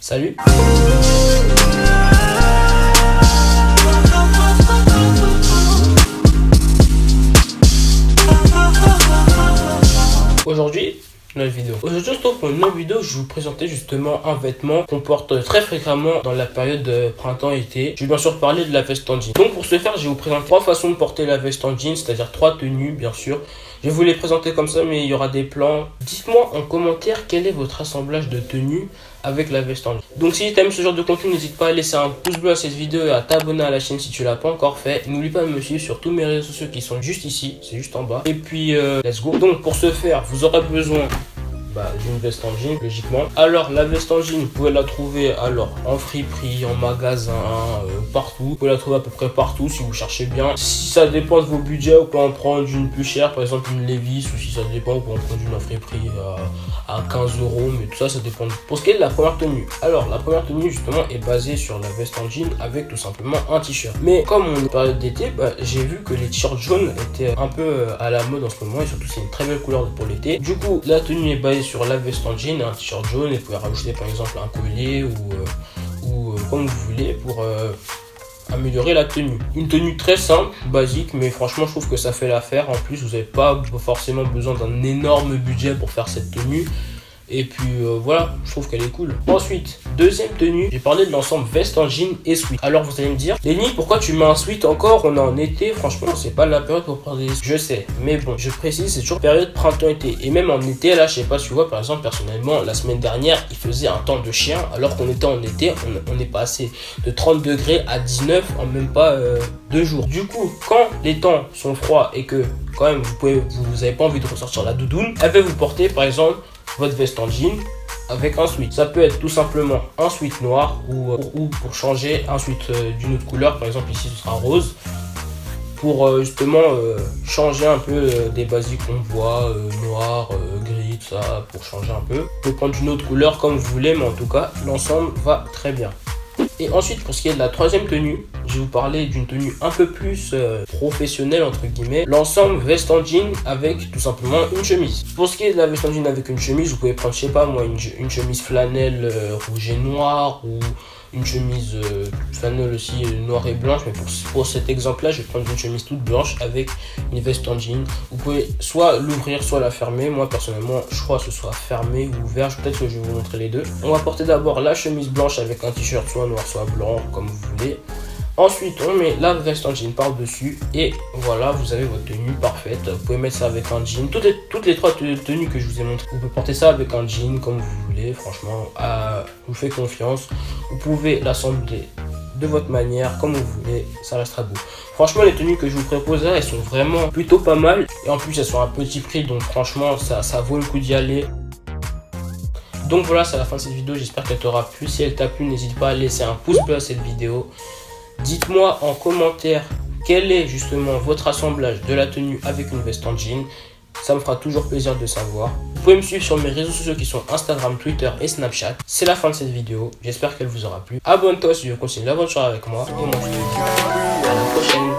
Salut! Aujourd'hui, on se retrouve pour une nouvelle vidéo. Je vais vous présenter justement un vêtement qu'on porte très fréquemment dans la période de printemps-été. Je vais bien sûr parler de la veste en jean. Donc pour ce faire, je vais vous présenter 3 façons de porter la veste en jean, c'est-à-dire 3 tenues bien sûr. Je vais vous les présenter comme ça, mais il y aura des plans. Dites-moi en commentaire quel est votre assemblage de tenues avec la veste en jean. Donc si tu aimes ce genre de contenu, n'hésite pas à laisser un pouce bleu à cette vidéo et à t'abonner à la chaîne si tu l'as pas encore fait. N'oublie pas de me suivre sur tous mes réseaux sociaux qui sont juste ici, c'est juste en bas. Et puis let's go. Donc pour ce faire, vous aurez besoin d'une veste en jean, logiquement. Alors la veste en jean, vous pouvez la trouver en friperie, en magasin, partout. Vous pouvez la trouver à peu près partout si vous cherchez bien. Si ça dépend de vos budgets, vous pouvez en prendre une plus chère, par exemple une Levi's, ou si ça dépend, vous pouvez en prendre une en friperie à 15 €, mais tout ça, ça dépend. Pour ce qui est de la première tenue, alors la première tenue justement est basée sur la veste en jean avec tout simplement un t-shirt. Mais comme on est en période d'été, j'ai vu que les t-shirts jaunes étaient un peu à la mode en ce moment, et surtout c'est une très belle couleur pour l'été. Du coup, la tenue est basée sur la veste en jean et un t-shirt jaune, et vous pouvez rajouter par exemple un collier ou comme vous voulez pour améliorer la tenue. Une tenue très simple, basique, mais franchement je trouve que ça fait l'affaire. En plus, vous n'avez pas forcément besoin d'un énorme budget pour faire cette tenue. Et puis voilà, je trouve qu'elle est cool. Ensuite, deuxième tenue, j'ai parlé de l'ensemble veste en jean et sweat. Alors vous allez me dire, Lenny, pourquoi tu mets un sweat encore? On est en été, franchement c'est pas la période pour prendre des... Je sais, mais bon, je précise, c'est toujours période printemps-été. Et même en été, là, je sais pas si tu vois, par exemple, personnellement, la semaine dernière, il faisait un temps de chien, alors qu'on était en été, on est passé de 30 degrés à 19 en même pas 2 jours. Du coup, quand les temps sont froids et que quand même vous avez pas envie de ressortir la doudoune, elle va vous porter par exemple votre veste en jean avec un sweat. Ça peut être tout simplement un sweat noir ou pour changer un sweat d'une autre couleur. Par exemple ici ce sera rose, pour justement changer un peu des basiques qu'on voit, noir, gris, tout ça, pour changer un peu. Vous pouvez prendre une autre couleur comme vous voulez, mais en tout cas l'ensemble va très bien. Et ensuite, pour ce qui est de la troisième tenue, je vais vous parler d'une tenue un peu plus professionnelle entre guillemets. L'ensemble veste en jean avec tout simplement une chemise. Pour ce qui est de la veste en jean avec une chemise, vous pouvez prendre, je sais pas moi, une chemise flanelle rouge et noir, ou une chemise flanelle aussi noire et blanche. Mais pour cet exemple là, je vais prendre une chemise toute blanche avec une veste en jean. Vous pouvez soit l'ouvrir, soit la fermer. Moi personnellement, je crois que ce soit fermé ou ouvert. Peut-être que je vais vous montrer les deux. On va porter d'abord la chemise blanche avec un t-shirt soit noir soit blanc, comme vous voulez. Ensuite, on met la veste en jean par-dessus et voilà, vous avez votre tenue parfaite. Vous pouvez mettre ça avec un jean. Toutes les 3 tenues que je vous ai montrées, vous pouvez porter ça avec un jean comme vous voulez. Franchement, je vous fais confiance. Vous pouvez l'assembler de votre manière, comme vous voulez, ça restera beau. Franchement, les tenues que je vous propose là, elles sont vraiment plutôt pas mal. Et en plus, elles sont à petit prix, donc franchement, ça vaut le coup d'y aller. Donc voilà, c'est la fin de cette vidéo. J'espère qu'elle t'aura plu. Si elle t'a plu, n'hésite pas à laisser un pouce bleu à cette vidéo. Dites-moi en commentaire quel est justement votre assemblage de la tenue avec une veste en jean. Ça me fera toujours plaisir de savoir. Vous pouvez me suivre sur mes réseaux sociaux qui sont Instagram, Twitter et Snapchat. C'est la fin de cette vidéo. J'espère qu'elle vous aura plu. Abonne-toi si tu veux continuer l'aventure avec moi. Et moi je te dis à la prochaine.